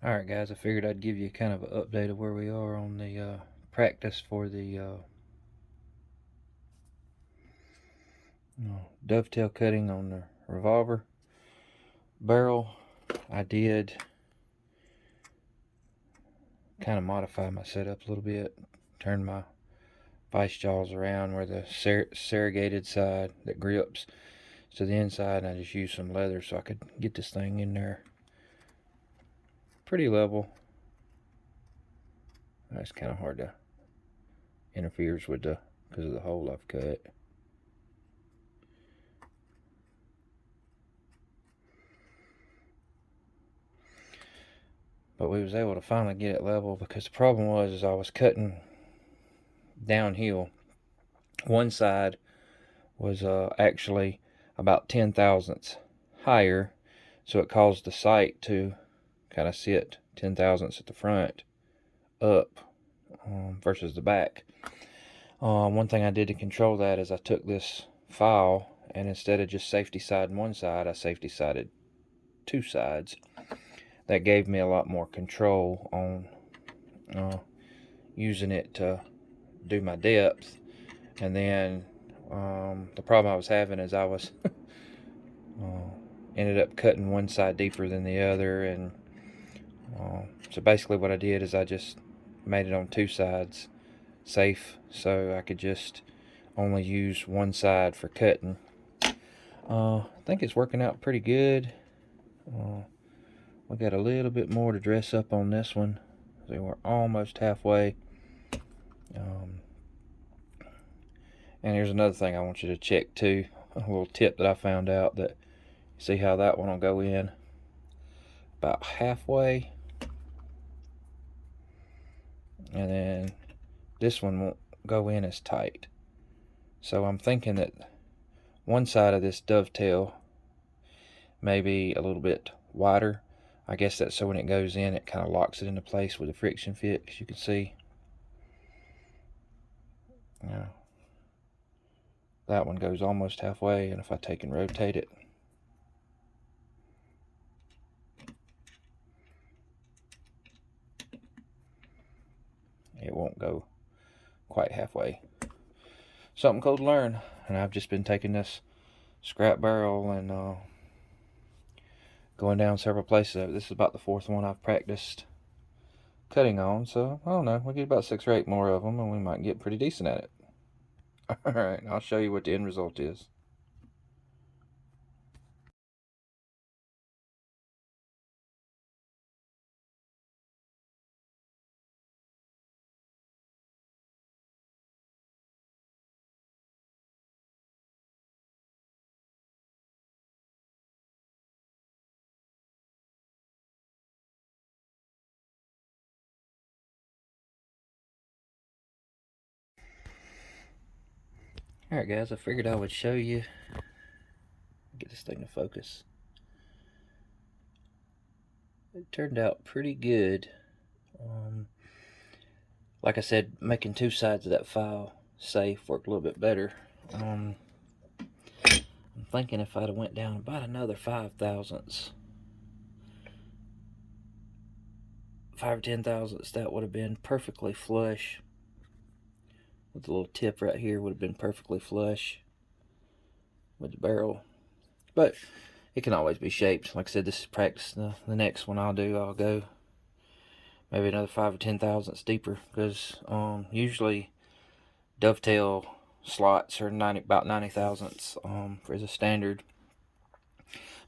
Alright guys, I figured I'd give you kind of an update of where we are on the practice for the dovetail cutting on the revolver barrel. I did kind of modify my setup a little bit, turn my vice jaws around where the serrated side that grips to the inside, and I just used some leather so I could get this thing in there pretty level. That's kind of hard to interferes with the because of the hole I've cut. But we was able to finally get it level because the problem was is I was cutting downhill. One side was actually about 10 thousandths higher, so it caused the sight to kind of sit 10 thousandths at the front up versus the back. One thing I did to control that is I took this file, and instead of just safety siding one side, I safety sided two sides. That gave me a lot more control on using it to do my depth. And then the problem I was having is I was ended up cutting one side deeper than the other, and so basically what I did is I just made it on two sides safe, so I could just only use one side for cutting. I think it's working out pretty good. We got a little bit more to dress up on this one, so we're almost halfway. And here's another thing I want you to check too, a little tip that I found out, that see how that one will go in about halfway, and then this one won't go in as tight. So I'm thinking that one side of this dovetail may be a little bit wider. I guess that's so when it goes in it kind of locks it into place with a friction fit, as you can see. Now, that one goes almost halfway, and if I take and rotate it, it won't go quite halfway. Something cool to learn. And I've just been taking this scrap barrel and going down several places. This is about the fourth one I've practiced cutting on, so I don't know, we'll get about 6 or 8 more of them and we might get pretty decent at it. Alright, I'll show you what the end result is. Alright guys, I figured I would show you, get this thing to focus. It turned out pretty good. Like I said, making two sides of that file safe worked a little bit better. I'm thinking if I'd have went down about another 5 thousandths, 5 or 10 thousandths, that would have been perfectly flush. With the little tip right here would have been perfectly flush with the barrel. But it can always be shaped. Like I said, this is practice. The next one I'll go maybe another 5 or 10 thousandths deeper, because usually dovetail slots are about 90 thousandths for as a standard.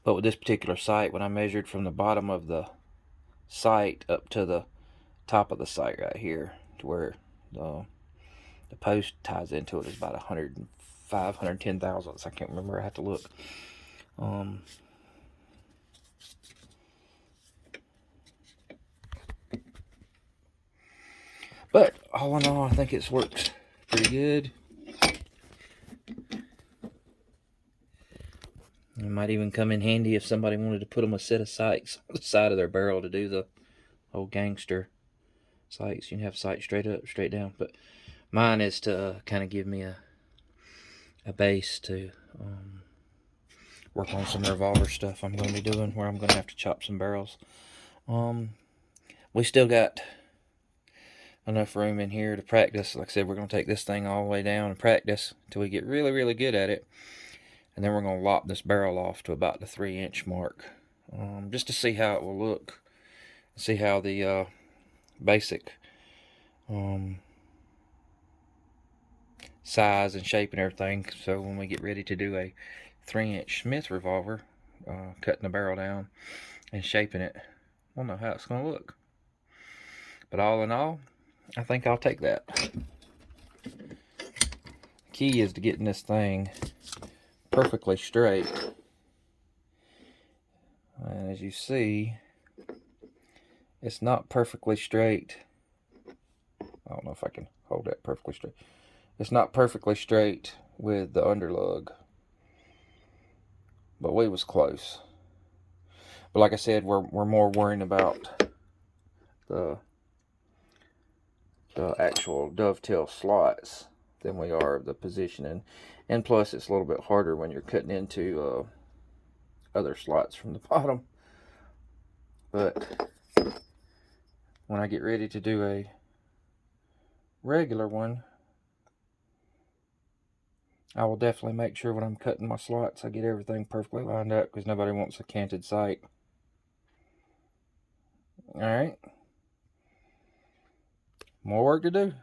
But with this particular sight, when I measured from the bottom of the sight up to the top of the sight right here, to where the post ties into it, is about 105, 110 thousandths. I can't remember. I have to look. But all in all, I think it's worked pretty good. It might even come in handy if somebody wanted to put them a set of sights on the side of their barrel to do the old gangster sights. You can have sights straight up, straight down. But mine is to kind of give me a base to work on some revolver stuff I'm going to be doing, where I'm going to have to chop some barrels. We still got enough room in here to practice. Like I said, we're going to take this thing all the way down and practice until we get really, really good at it. And then we're going to lop this barrel off to about the 3-inch mark, just to see how it will look. See how the basic size and shape and everything. So when we get ready to do a 3-inch Smith revolver, cutting the barrel down and shaping it, we'll know how it's going to look. But all in all, I think I'll take that. Key is to getting this thing perfectly straight. And as you see, it's not perfectly straight. I don't know if I can hold that perfectly straight. It's not perfectly straight with the underlug, but we was close. But like I said, we're more worrying about the actual dovetail slots than we are the positioning. And plus, it's a little bit harder when you're cutting into other slots from the bottom. But when I get ready to do a regular one, I will definitely make sure when I'm cutting my slots I get everything perfectly lined up, because nobody wants a canted sight. Alright, more work to do.